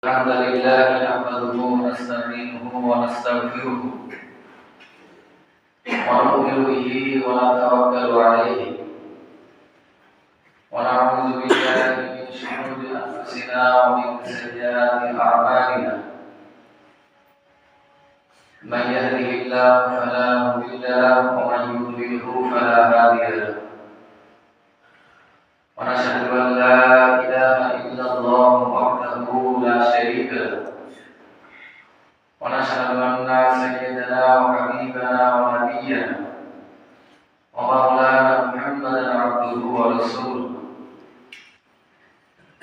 الحمد لله نحمده ونستعينه ونستغفره ونؤمن به ونتوكل عليه ونعوذ بالله من شرور انفسنا ومن سيئات اعمالنا من يهده الله فلا مضل له ومن يضلله فلا هادي له ونشهد ان لا اله الا الله وحده لا شريك له ونشهد ان سيدنا وحبيبنا ونبينا ومولانا محمدا عبده ورسوله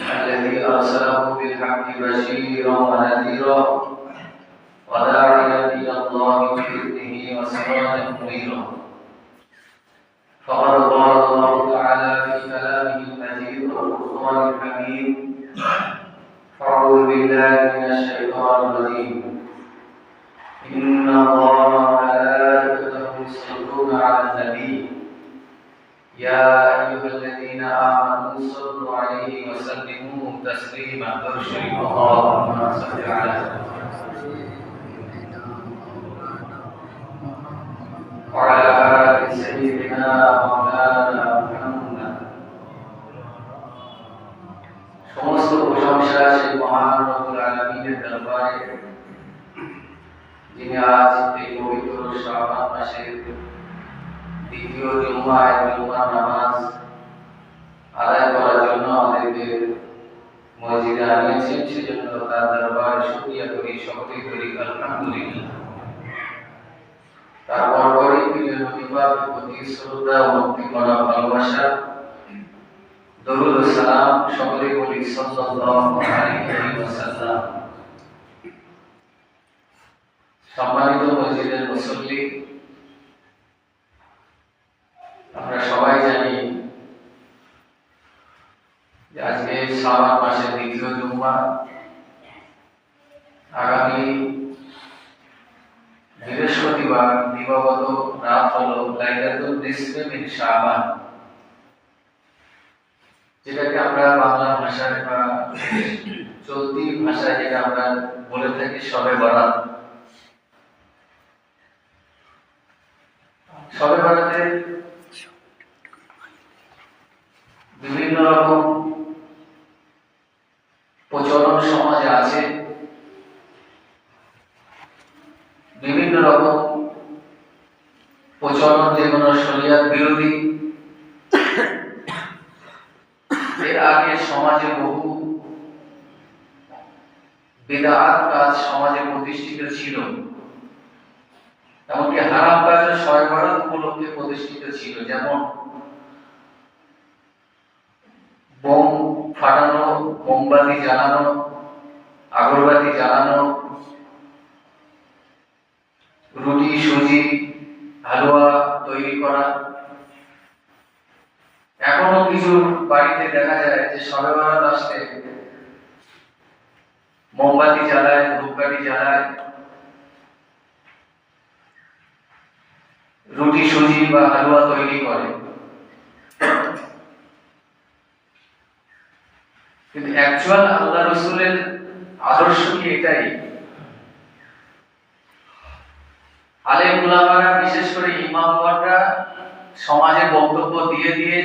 الذي ارسله بالحق بشيرا ونذيرا وداعيا الى الله باذنه وسراجا منيرا فقد قال الله تعالى في كلامه المجيد والفرقان الحميد أعوذ بالله من الشيطان الرجيم إن الله وملائكته يصلون على النبي يا أيها الذين آمنوا صلوا عليه وسلموا تسليما ترشد اللهم صل على وعلى آل سيدنا مولانا محمد সমস্ত প্রশংসা সেই মহান রব্বুল আলামিনের দরবারে যিনি আজ এই পবিত্র শাবান মাসের দ্বিতীয় জুমার নামাজ আদায় করার জন্য আমাদেরকে মসজিদে আনিয়েছেন, সেজন্য তার দরবারে শুকরিয়া করি, সকলেই করি আলহামদুলিল্লাহ। তারপর পরে প্রিয় নবী পাকের প্রতি শ্রদ্ধা ও ভক্তি করা ভালোবাসা, দরুদ ও সালাম সকলেই বলি সাল্লাল্লাহু আলাইহি ওয়াসাল্লাম। সম্মানিত মসজিদের মুসল্লি, আমরা সবাই জানি যে আজকে শাবান মাসের দ্বিতীয় জুমা, আগামী বৃহস্পতিবার দিবাগত রাত হলো লাইলাতুল নিসফে মিন শাবান, যেটাকে আমরা বাংলা ভাষায় বা চলতি ভাষায় যেটা আমরা বলে থাকি শবে বরাত। শবে বরাতে বিভিন্ন রকম প্রচলন সমাজে আছে, বিভিন্ন রকম প্রচলন যেগুলো শরিয়ত বিরোধী। এর আগে সমাজে বহু বিদআত কাজ সমাজে প্রতিষ্ঠিত ছিল, এমনকি হারাম কাজ শবে বরাত উপলক্ষে প্রতিষ্ঠিত ছিল, যেমন বোম ফাটানো, মোমবাতি জ্বালানো, আগরবাতি জ্বালানো, রুটি সুজি হালুয়া তৈরি করা। এখনো কিছু বাড়িতে দেখা যায় যে শবে বরাত আসলে মোমবাতি জ্বালায়, ধূপকাঠি জ্বালায়, রুটি সুজি বা হালুয়া তৈরি করে। কিন্তু অ্যাকচুয়াল আল্লাহ রাসূলের আদর্শ কি এটাই? আলেম উলামারা, বিশেষ করে ইমামগণরা সমাজে বক্তব্য দিয়ে দিয়ে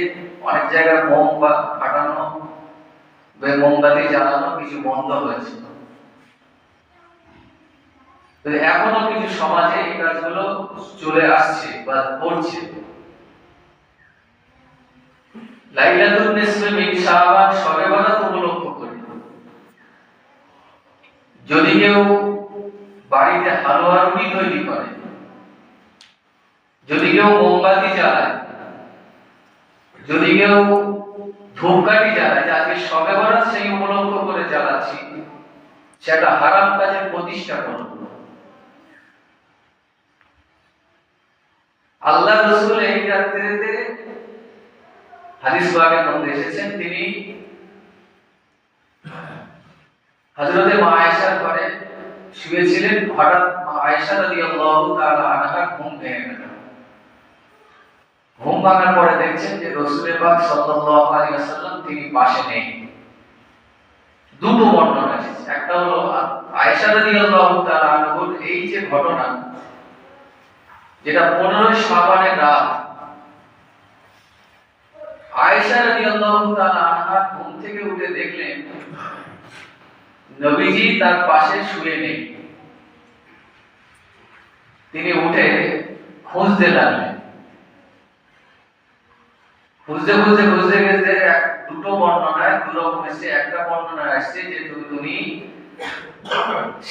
অনেক জায়গায় বোম বা ফাটানো, মোমবাতি জ্বালানো কিছু বন্ধ হয়েছে। এখনো কিছু সমাজে এই কাজগুলো চলে আসছে বা করছে। লাইলাতুল নিসফে মিন শাবান শবে বরাত উপলক্ষ করে যদি কেউ বাড়িতে হালুয়া রুটি তৈরি করে, যদি কেউ মোমবাতি জ্বালায়, যদি কেউ ধূপকাঠি জ্বালায়, যে আজকে শবে বরাত সেই উপলক্ষ করে জ্বালাচ্ছি, সেটা হারাম কাজের প্রতিষ্ঠা করল। আল্লাহ রাসূল এই রাত্রিতে হাদিস পাকের মধ্যে এসেছেন, তিনি হযরতে মা আয়েশার ঘরে শুয়েছিলেন। হঠাৎ মা আয়েশা রাদিয়াল্লাহু তাআলা আনহা ঘুম ভেঙে গেল। ঘুম ভাঙার পরে দেখছেন যে রাসূল পাক সাল্লাল্লাহু আলাইহি ওয়াসাল্লাম তিনি পাশে নেই। দুটো বর্ণনা এসেছে। একটা হলো আয়েশা রাদিয়াল্লাহু তাআলা আনহার এই যে ঘটনা, যেটা 15 শাবানের রাত, আয়েশা রাদিয়াল্লাহু তাআলা আনহা ঘুম থেকে উঠে দেখলেন নবীজি তার পাশে শুয়ে নেই। তিনি উঠে খুঁজতে লাগলেন। খুঁজতে খুঁজতে খুঁজতে খুঁজতে দুটো বর্ণনায় দুরকম এসেছে। একটা বর্ণনায় আসছে যে তুমি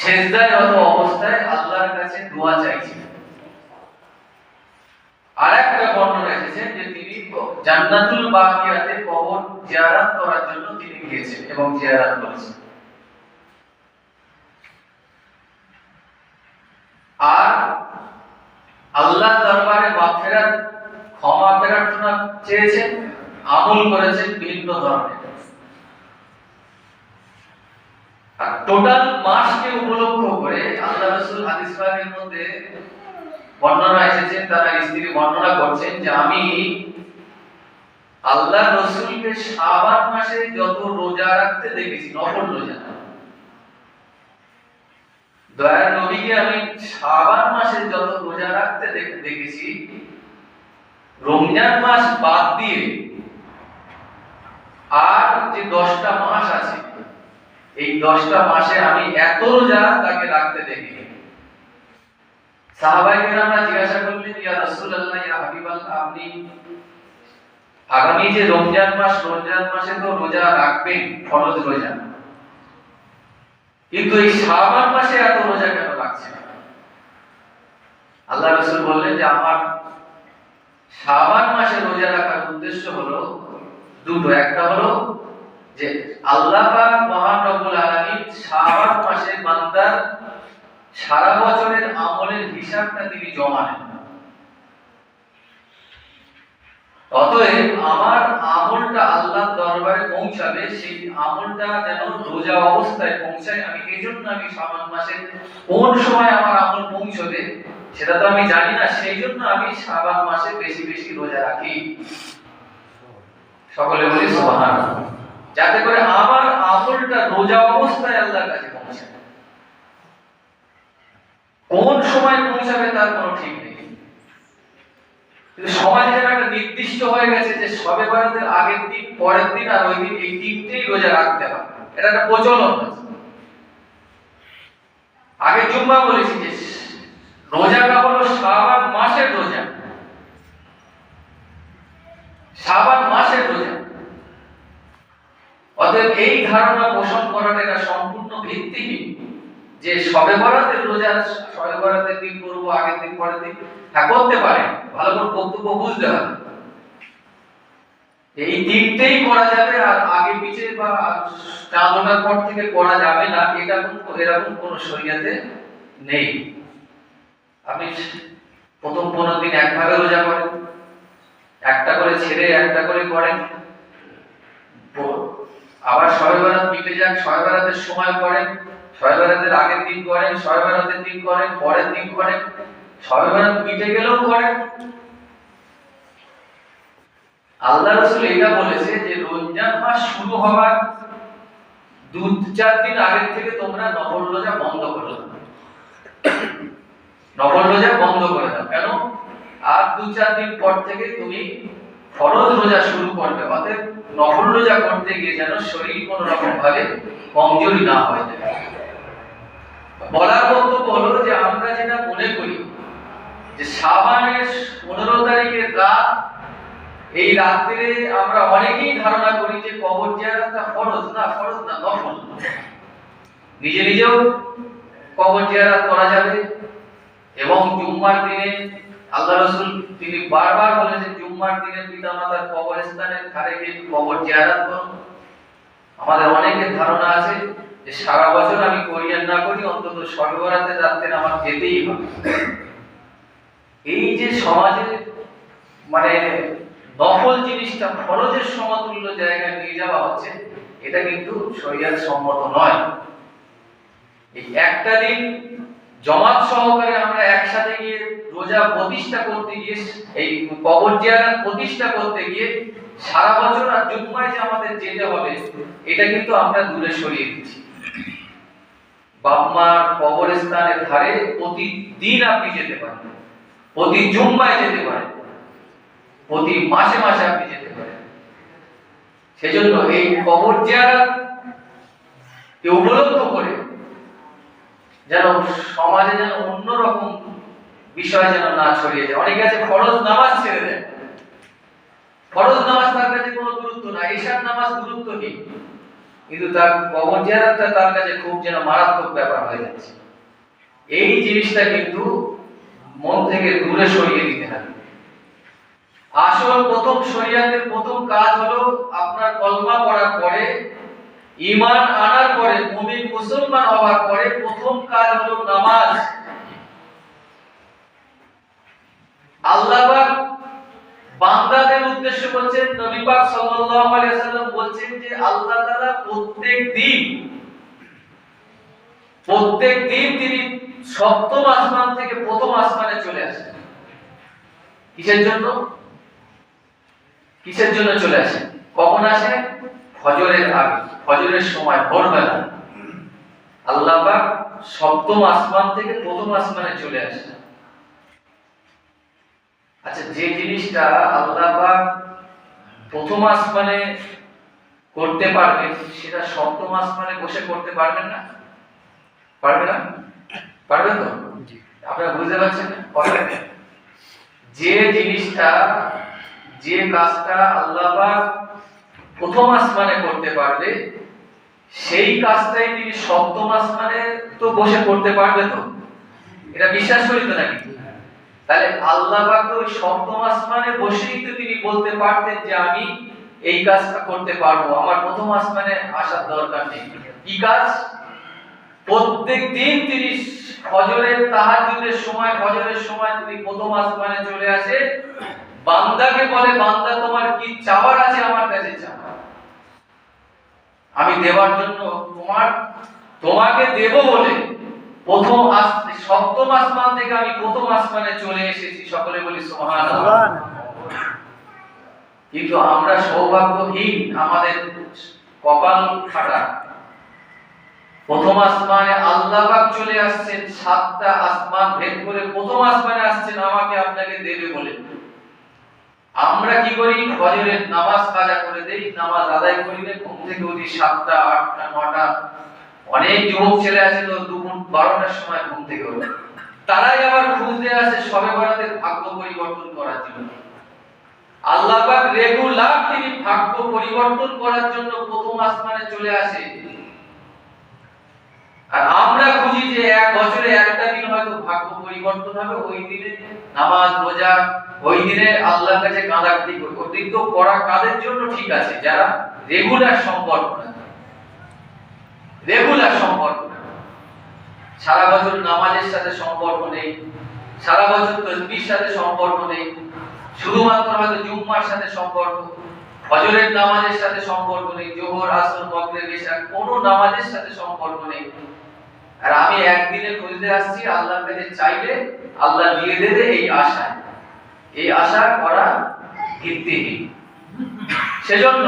সেজদায় রত অবস্থায় আল্লাহর কাছে দোয়া চাইছেন। আর একটা বর্ণনা এসেছে যে তিনি জান্নাতুল বাকিয়াতে কবর জিয়ারত করার জন্য তিনি গিয়েছেন এবং জিয়ারত করেছেন। আর আল্লাহ দরবারে মাগফিরাত, ক্ষমা প্রার্থনা চেয়েছেন, আমল করেছেন ভিন্ন ধরনের। আর টোটাল মাসকে উপলক্ষ করে আল্লাহ রাসূল হাদিস পাকের মধ্যে বর্ণনা এসেছে, তারা স্ত্রী বর্ণনা করছেন যে আমি আল্লাহ রাসূলকে শাবান মাসে যত রোজা রাখতে দেখেছি, নফল রোজা, দয়ার নবীকে আমি শাবান মাসে যত রোজা রাখতে দেখেছি, রমজান মাস বাদ দিয়ে আর যে 10টা মাস আছে, এই 10টা মাসে আমি এত রোজা তাকে রাখতে দেখি। সাহাবায়ে কেরামরা জিজ্ঞাসা করলেন, ইয়া রাসূলুল্লাহ, ইয়া হাবিবাল্লাহ, আপনি আগামী যে রমজান মাস, রমজান মাসে তো রোজা রাখবেন, ফরজ রোজা, কিন্তু এই শাবান মাসে এত রোজা কেন রাখছেন? আল্লাহ রাসূল বললেন যে আমার শাবান মাসে রোজা রাখার উদ্দেশ্য হলো দুটো। একটা হলো যে আল্লাহ পাক মহান রব্বুল আলামিন শাবান মাসে বান্দার সারা বছরের আমলের হিসাবটা তিনি জমা নেন। অতএব আমার আমলটা আল্লাহর দরবারে পৌঁছাবে, সেই আমলটা যেন রোজা অবস্থায় পৌঁছায়। আমি এইজন্য আমি শাবান মাসে কোন সময় আমার আমল পৌঁছবে সেটা তো আমি জানি না, সেই জন্য আমি শাবান মাসে বেশি বেশি রোজা রাখি। সকলে বলি সুবহানাল্লাহ। যাতে করে আমার আমলটা রোজা অবস্থায় আল্লাহর কাছে পৌঁছায়। কোন সময় পৌঁছাবে তার কোনো ঠিক নেই, কিন্তু সমাজে একটা নির্দিষ্ট হয়ে গেছে যে শবে বরাতের আগের দিন, পরের দিন আর ওই দিন, এই তিনটেই রোজা রাখতে হবে। এটা একটা প্রচলন আছে। আগে জুম্মা বলেছি যে রোজাটা হলো শাবান মাসের রোজা, শাবান মাসের রোজা। অতএব এই ধারণা পোষণ করাটা এটা সম্পূর্ণ ভিত্তিহীন যে শবে বরাতের রোজা শবে বরাতের দিন করব, আগের দিন পরের দিন। হ্যাঁ, করতে পারে, ভালো করে বক্তব্য বুঝতে হবে। এই তিনটেই করা যাবে, আর আগে পিছে বা চাঁদ ওঠার পর থেকে করা যাবে না, এটা এরকম কোন শরীয়তে নেই। আপনি প্রথম 15 দিন একভাবে রোজা করেন, একটা করে ছেড়ে একটা করে করেন, আবার শবে বরাত মিটে যাক, শবে বরাতের সময় করেন, শবে বরাতের আগের দিন করেন, শবে বরাতের দিন করেন, পরের দিন করেন, শবে বরাত মিটে গেলেও করেন। আল্লাহ রাসূল এটা বলেছে যে রমজান মাস শুরু হওয়ার 2-4 দিন আগে থেকে তোমরা নফল রোজা বন্ধ করে দাও। নফল রোজা বন্ধ করে দাও। কেন? আর 2-4 দিন পর থেকে তুমি ফরজ রোজা শুরু করবে। অতএব নফল রোজা করতে গিয়ে যেন শরীর কোনো রকম ভাবে কমজোরি না হয়ে যায়। বলার বক্তব্য হলো যে আমরা যেটা মনে করি যে শাবানের 15 তারিখের রাত, এই রাত্রে আমরা অনেকেই ধারণা করি যে কবর জিয়ারতটা ফরজ। না, ফরজ না, নফল। নিজে নিজেও কবর জিয়ারত করা যাবে এবং জুম্মার দিনে আল্লাহ রাসূল তিনি বারবার বলেছেন জুম্মার দিনে পিতামাতার কবরস্থানের ধারে গিয়ে কবর জিয়ারত করুন। আমাদের অনেকের ধারণা আছে যে সারা বছর আমি করি আর না করি, অন্তত শবে বরাতের রাতে আমার যেতেই হবে। এই যে সমাজে মানে নফল জিনিসটা ফরজের সমতুল্য জায়গায় নিয়ে যাওয়া হচ্ছে, এটা কিন্তু শরীয়ত সম্মত নয়। এই একটা দিন জামাত সহকারে আমরা একসাথে গিয়ে রোজা প্রতিষ্ঠা করতে গিয়ে, এই কবর জিয়ারত প্রতিষ্ঠা করতে গিয়ে সারা বছর আর জুম্মায় যে আমাদের যেতে হবে এটা কিন্তু আমরা দূরে সরিয়ে দিচ্ছি। বাপ মার কবরস্থানের ধারে প্রতিদিন আপনি যেতে পারেন, প্রতি জুম্মায় যেতে পারেন, প্রতি মাসে মাসে আপনি যেতে পারেন। সেজন্য এই কবর জিয়ারত উপলব্ধ করে যেন সমাজে যেন অন্যরকম বিষয় যেন না ছড়িয়ে যায়। অনেকে আছে ফরজ নামাজ ছেড়ে দেয়, ফরজ নামাজ তার কাছে কোনো গুরুত্ব না, ঈশার নামাজ গুরুত্ব নেই, কিন্তু তার কবর জিয়ারতটা তার কাছে খুব যেন মারাত্মক ব্যাপার হয়ে যাচ্ছে। এই জিনিসটা কিন্তু মন থেকে দূরে সরিয়ে দিতে হবে। আসল প্রথম শরিয়াতের প্রথম কাজ হলো আপনার কলমা পড়ার পরে, ঈমান আনার পরে, মুমিন মুসলমান হওয়ার পরে প্রথম কাজ হলো নামাজ। আল্লাহ পাক বান্দাদের উদ্দেশ্য বলছেন, নবী পাক সাল্লাল্লাহু আলাইহি ওয়াসাল্লাম বলছেন যে আল্লাহ তাআলা প্রত্যেক দিন তিনি সপ্তম আসমান থেকে প্রথম আসমানে চলে আসেন। কিসের জন্য চলে আসেন? কখন আসে? ফজরের আগে, ফজরের সময়, ভোরবেলা আল্লাহ পাক সপ্তম আসমান থেকে প্রথম আসমানে চলে আসেন। আচ্ছা, যে জিনিসটা আল্লাহ পাক প্রথম আসমানে করতে পারবেন সেটা সপ্তম আসমানে বসে করতে পারবেন না? পারবে না? পারবে তো? আপনারা বুঝতে পারছেন না? পারবে। যে জিনিসটা, যে কাজটা আল্লাহ পাক প্রথম আসমানে করতে পারবে সেই কাজটাই তিনি সপ্তম আসমানে তো বসে করতে পারবে তো? এটা বিশ্বাস করি তো নাকি? তাহলে আল্লাহ পাক তো সপ্তম আসমানে বসেই তো তিনি বলতে পারতেন যে আমি এই কাজটা করতে পারবো, আমার প্রথম আসমানে আসার দরকার নেই। কি কাজ? প্রত্যেক দিন তিনি ফজরের তাহাজ্জুদের সময়, ফজরের সময় তিনি প্রথম আসমানে চলে আসে, বান্দাকে বলে, বান্দা তোমার কি চাওয়ার আছে আমার কাছে চাও, আমি দেওয়ার জন্য তোমাকে দেব বলে প্রথম সপ্তম আসমান থেকে আমি প্রথম আসমানে চলে এসেছি। সকলে বলি সুবহানাল্লাহ। কিন্তু আমরা সৌভাগ্যহীন, আমাদের কপাল ফাটা। প্রথম আসমানে আল্লাহ পাক চলে আসছেন, সাতটা আসমান ভেদ করে প্রথম আসমানে আসছেন আমাকে আপনাকে দেবে বলে। আমরা কি করি? ফজরের নামাজ কাজা করে দেই, নামাজ আদায় করি না, ঘুম থেকে উঠি 7টা, 8টা, 9টা। অনেক যুবক ছেলে আছে তো দুপুর 12টার সময় ঘুম থেকে ওঠে, তারাই আবার খুঁজতে আসে শবে বরাতের ভাগ্য পরিবর্তন করার জন্য। আল্লাহ পাক রেগুলার তিনি ভাগ্য পরিবর্তন করার জন্য প্রথম আসমানে চলে আসে। আর আমরা খুঁজি যে এক বছরে একটা দিন হয়তো ভাগ্য পরিবর্তন হবে, ওই দিনে নামাজ রোজা, ওই দিনে আল্লাহর কাছে কাঁদাকাটি করি। ওই দিন তো করা কাদের জন্য ঠিক আছে? যারা রেগুলার সম্পর্ক না, রেগুলার সম্পর্ক না, সারা বছর নামাজের সাথে সম্পর্ক নেই, সারা বছর তাসবিহর সাথে সম্পর্ক নেই, শুধুমাত্র হয়তো জুম্মার সাথে সম্পর্ক, ফজরের নামাজের সাথে সম্পর্ক নেই, যোহর, আসর, মাগরিব, ইশা কোনো নামাজের সাথে সম্পর্ক নেই। আর আমি একদিনে খুঁজতে আসছি, আল্লাহর কাছে চাইলে আল্লাহ দিয়ে দেবে এই আশা করা ভিত্তিহীন। সেজন্য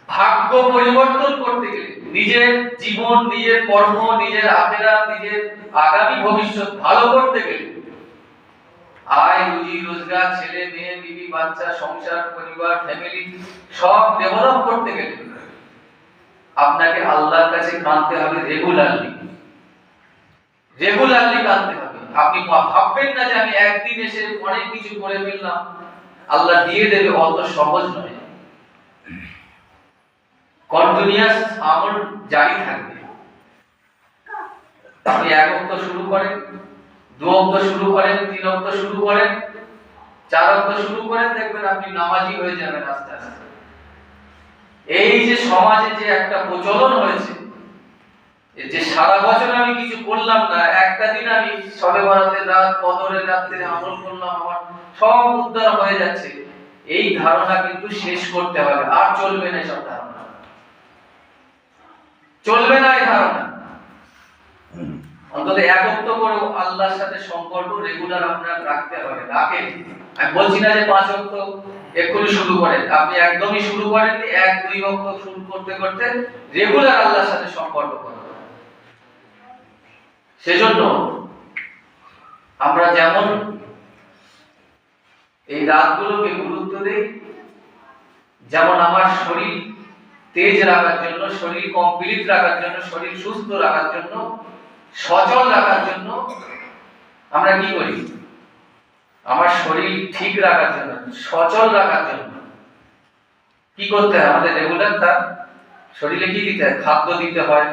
ভাগ্য পরিবর্তন করতে গেলে, নিজের জীবন, নিজের কর্ম, নিজের আখিরাত, নিজের আগামী ভবিষ্যৎ ভালো করতে গেলে, আয় রুজি রোজগার, ছেলে মেয়ে, বিবি বাচ্চা, সংসার, পরিবার, ফ্যামিলি সব ডেভেলপ করতে গেলে আপনাকে আল্লাহর কাছে কাঁদতে হবে রেগুলারলি কাঁদতে হবে। আপনি ভাববেন না যে আমি একদিন এসে অনেক কিছু করে ফেললাম, আল্লাহ দিয়ে দেবে, অত সহজ নয়। কন্টিনিউয়াস আমল জারি থাকবে। আপনি এক ওয়াক্ত শুরু করেন, 2 ওয়াক্ত শুরু করেন, 3 ওয়াক্ত শুরু করেন, 4 ওয়াক্ত শুরু করেন, দেখবেন আপনি নামাজি হয়ে যাবেন আস্তে আস্তে। এই যে সমাজে যে একটা প্রচলন হয়েছে যে সারা বছর আমি কিছু করলাম না, একটা দিন আমি শবে বরাতের রাত, কদরের রাতে আমল করলাম, আমার সব উদ্ধার হয়ে যাচ্ছে, এই ধারণা কিন্তু শেষ করতে হবে। আর চলবে না সব ধারণা, চলবে না এই ধারণা। অন্তত একত্ব করে আল্লাহর সাথে সম্পর্ক রেগুলার আপনার রাখতে হবে। রাখেন, আমি বলছি না যে 5 ওয়াক্ত এক্ষুনি শুরু করেন, আপনি একদমই শুরু করেননি, 1-2 ওয়াক্ত শুরু করতে করতে রেগুলার আল্লাহর সাথে সম্পর্ক করুন। সেজন্য আমরা যেমন এই রাতগুলোকে গুরুত্ব দেই, যেমন আমার শরীর তেজ রাখার জন্য, শরীর কমপ্লিট রাখার জন্য, শরীর সুস্থ রাখার জন্য, সচল রাখার জন্য আমরা কি করি? আমার শরীর ঠিক রাখার জন্য, সচল রাখার জন্য কি করতে হয়? আমাদের রেগুলার তার শরীরে কি দিতে হয়? খাদ্য দিতে হয়,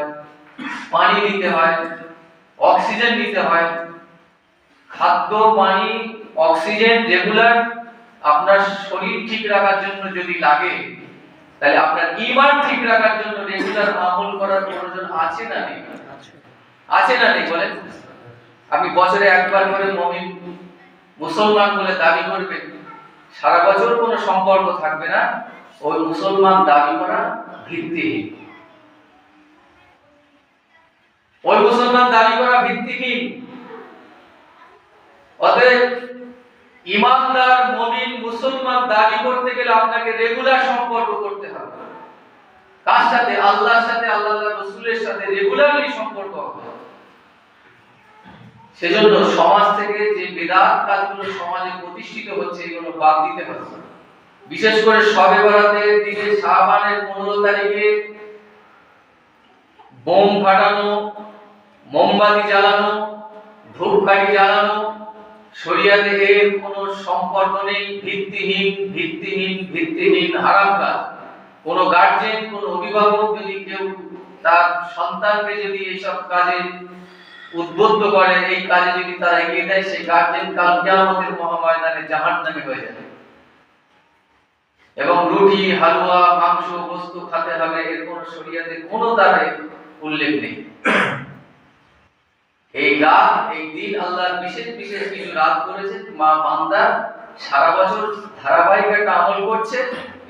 পানি দিতে হয়, অক্সিজেন দিতে হয়। খাদ্য, পানি, অক্সিজেন রেগুলার আপনার শরীর ঠিক রাখার জন্য যদি লাগে, তাহলে আপনার ঈমান ঠিক রাখার জন্য রেগুলার আমল করার প্রয়োজন আছে না নেই? আছে না নেই বলেন? আপনি বছরে একবার করে মুমিন মুসলমান বলে দাবি করবেন, সারা বছর কোনো সম্পর্ক থাকবে না, ওই মুসলমান দাবি করা ভিত্তিহীন। ওই মুসলমান দাবি করা ভিত্তিহীন। অতএব ইমানদার মুমিন মুসলমান দাবি করতে গেলে আপনাকে রেগুলার সম্পর্ক করতে হবে। কার সাথে? আল্লাহর সাথে, আল্লাহর রাসূলের সাথে রেগুলারলি সম্পর্ক হবে। সেজন্য সমাজ থেকে যে বিদআত কাজগুলো সমাজে প্রতিষ্ঠিত হচ্ছে, এগুলো বাদ দিতে হবে। বিশেষ করে শবে বরাতের দিনে, শাবানের 15 তারিখে বোম ফাটানো, মোমবাতি জ্বালানো, ধূপকাঠি জ্বালানো, শরিয়াতে এর কোনো সম্পর্ক নেই। ভিত্তিহীন হারাম কাজ। কোনো গার্জিয়ান, কোনো অভিভাবক যদি কেউ তার সন্তানকে যদি এইসব কাজে উদ্বুদ্ধ করে, এই কাজে যদি তারা এগিয়ে দেয়, সেই গার্জিয়ান কাল কিয়ামতের মহাময়দানে জাহান্নামী হয়ে যাবে। এবং রুটি, হালুয়া, মাংস বস্তু খেতে হবে, এর কোনো শরিয়াতে কোনো তার উল্লেখ নেই। এই রাত, এই দিন আল্লাহর বিশেষ বিশেষ কিছু রাত করেছে, মা বান্দা সারা বছর ধারাবাহিক একটা আমল করছে,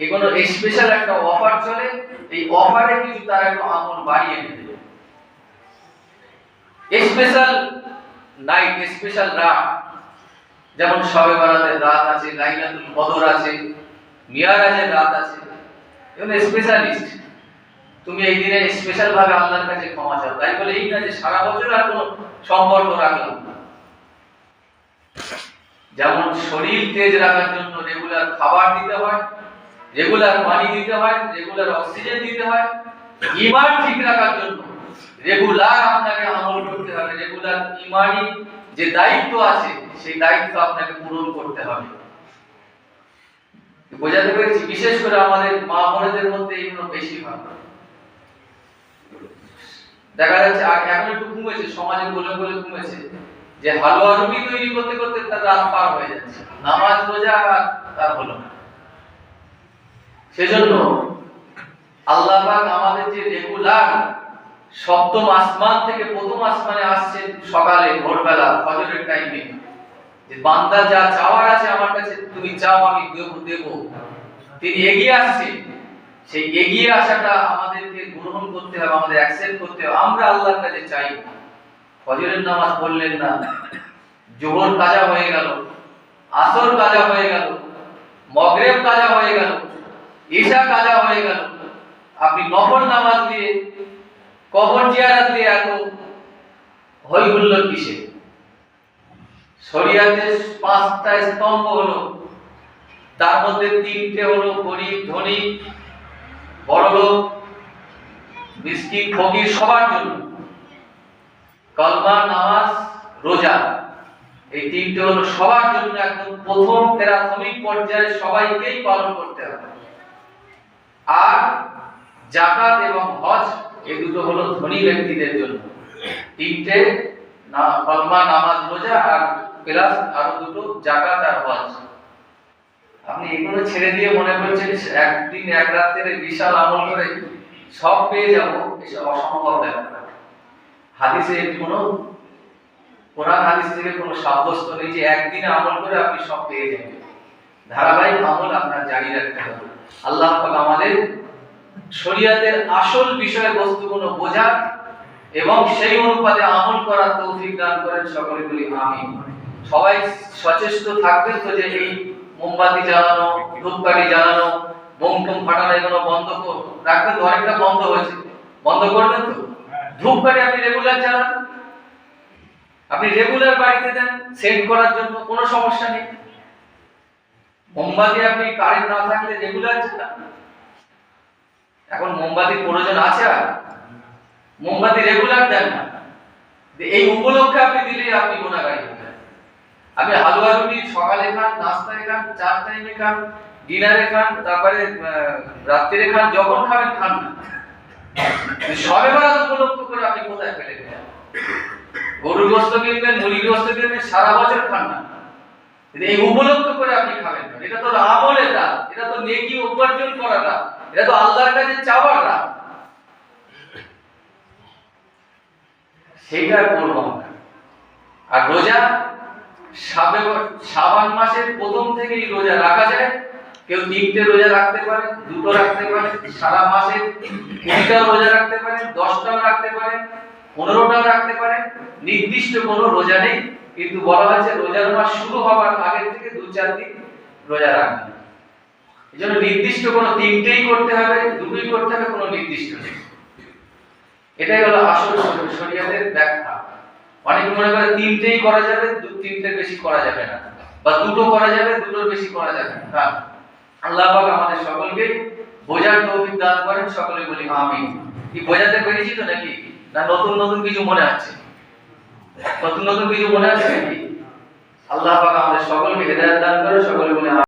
এগুলো স্পেশাল একটা অফার চলে, এই অফারে কিছু তারা একটু আমল বাড়িয়ে নেবে। স্পেশাল নাইট, স্পেশাল রাত, যেমন শবে বরাতের রাত আছে, লাইলাতুল কদর আছে, মিরাজের রাত আছে, এগুলো স্পেশালিস্ট। তুমি এই দিনে স্পেশাল ভাবে আল্লাহর কাছে ক্ষমা চাও। তাই বলে এই না যে সারা বছর আর কোনো সম্পর্ক রাখলাম না। যেমন শরীর তেজ রাখার জন্য রেগুলার খাবার দিতে হয়, রেগুলার পানি দিতে হয়, রেগুলার অক্সিজেন দিতে হয়, ঈমান ঠিক রাখার জন্য রেগুলার আপনাকে আমল করতে হবে। রেগুলার ঈমানি যে দায়িত্ব আছে, সেই দায়িত্ব আপনাকে পূরণ করতে হবে। বোঝাতে পেরেছি? বিশেষ করে আমাদের মা বোনদের মধ্যে এইগুলো বেশি হয়। দেখা যাচ্ছে এখন একটু কমেছে, সমাজে বলে বলে কমেছে, যে হালুয়া রুটি তৈরি করতে করতে তার রাত পার হয়ে যাচ্ছে, নামাজ রোজা তার হলো না। সেজন্য আল্লাহ পাক আমাদের যে রেগুলার সপ্তম আসমান থেকে প্রথম আসমানে আসছেন সকালে, ভোরবেলা, ফজরের টাইমে, যে বান্দা যা চাওয়ার আছে আমার কাছে তুমি চাও, আমি দেব। তিনি এগিয়ে আসছে, সেই এগিয়ে আসাটা আমাদেরকে গ্রহণ করতে হবে, আমাদের অ্যাকসেপ্ট করতে হবে। আমরা আল্লাহর কাছে চাই। ফজরের নামাজ পড়লেন না, যোহর কাজা হয়ে গেল, আসর কাজা হয়ে গেল, মাগরিব কাজা হয়ে গেল, ঈশা কাজা হয়ে গেল, আপনি নফল নামাজ দিয়ে, কবর জিয়ারত দিয়ে এত হই হুল্লোড় কিসে? শরিয়াতের 5টা স্তম্ভ হলো, তার মধ্যে 3টে হলো গরিব ধনী, বড়লোক, মিসকিন, ফকির, সবার জন্য। কলমা, নামাজ, রোজা, এই 3টে হলো সবার জন্য, একদম প্রথম প্রাথমিক পর্যায়ে সবাইকেই পালন করতে হবে। আর যাকাত এবং হজ, এই দুটো হলো ধনী ব্যক্তিদের জন্য। 3টে না, কলমা, নামাজ, রোজা, আর প্লাস আরো দুটো যাকাত আর হজ। আপনি এগুলো ছেড়ে দিয়ে মনে করছেন একদিন এক রাতের বিশাল আমল করে সব পেয়ে যাবো, এসব অসম্ভব ব্যাপার। হাদিসে কোনো, কোরআন হাদিস থেকে কোনো সাব্যস্ত নেই যে একদিনে আমল করে আপনি সব পেয়ে যাবেন। ধারাবাহিক আমল আপনার জারি রাখতে হবে। আল্লাহ পাক আমাদের শরিয়াতের আসল বিষয়বস্তুগুলো বোঝার এবং সেই অনুপাতে আমল করার তৌফিক দান করেন, সকলে বলি আমিন। সবাই সচেষ্ট থাকবেন তো যে এই মোমবাতি জ্বালানো, ধূপকাঠি জ্বালানো, বোম টোম ফাটানো এগুলো বন্ধ রাখবেন তো। অনেকটা বন্ধ হয়েছে, বন্ধ করবেন তো। ধূপকাঠি আপনি রেগুলার জ্বালান, আপনি রেগুলার বাড়িতে দেন সেট করার জন্য, কোনো সমস্যা নেই। মোমবাতি আপনি কারেন্ট না থাকলে রেগুলার জ্বালান। এখন মোমবাতির প্রয়োজন আছে আর মোমবাতি রেগুলার দেন না, এই উপলক্ষে আপনি দিলে আপনি গুনাহগার হবেন। আপনি হালুয়া রুটি সকালে খান, নাস্তায় খান, চার টাইমে খান, ডিনারে খান, তারপরে রাত্রিরে খান, যখন খাবেন খান না। সবে বরাত উপলক্ষ করে আপনি কোথায় ফেলে দেন? গরুর গোশত কিনবেন, মুরগির গোশত কিনবেন, সারা বছর খান না, এই উপলক্ষ করে আপনি খাবেন না। এটা তো আমলের রাত, এটা তো নেকি উপার্জন করার রাত, এটা তো আল্লাহর কাছে চাওয়ার রাত, সেইটা করবো আমরা। আর রোজা শাবান মাসের প্রথম থেকেই রোজা রাখা যায়। কেউ 3টে রোজা রাখতে পারে, 2টো রাখতে পারে, সারা মাসে 20টাও রোজা রাখতে পারে, 10টাও রাখতে পারে, 15টাও রাখতে পারে। নির্দিষ্ট কোনো রোজা নেই, কিন্তু বলা হয়েছে রোজার মাস শুরু হওয়ার আগে থেকে 2-4 দিন রোজা রাখবেন। এই জন্য নির্দিষ্ট কোনো 3টেই করতে হবে, 2টোই করতে হবে, কোনো নির্দিষ্ট নেই। এটাই হলো আসল শরীয়তের ব্যাখ্যা। অনেকে মনে করে 3টেই করা যাবে, 3টের বেশি করা যাবে না, বা 2টো করা যাবে, 2টোর বেশি করা যাবে না। আল্লাহ পাক আমাদের সকলকে বোঝার তৌফিক দান করেন, সকলে বলি আমিন। কি বোঝাতে পেরেছি তো নাকি? না নতুন নতুন কিছু মনে আছে? নতুন নতুন কিছু মনে আছে নাকি? আল্লাহ পাক আমাদের সকলকে হেদায়েত দান করে, সকলে বলি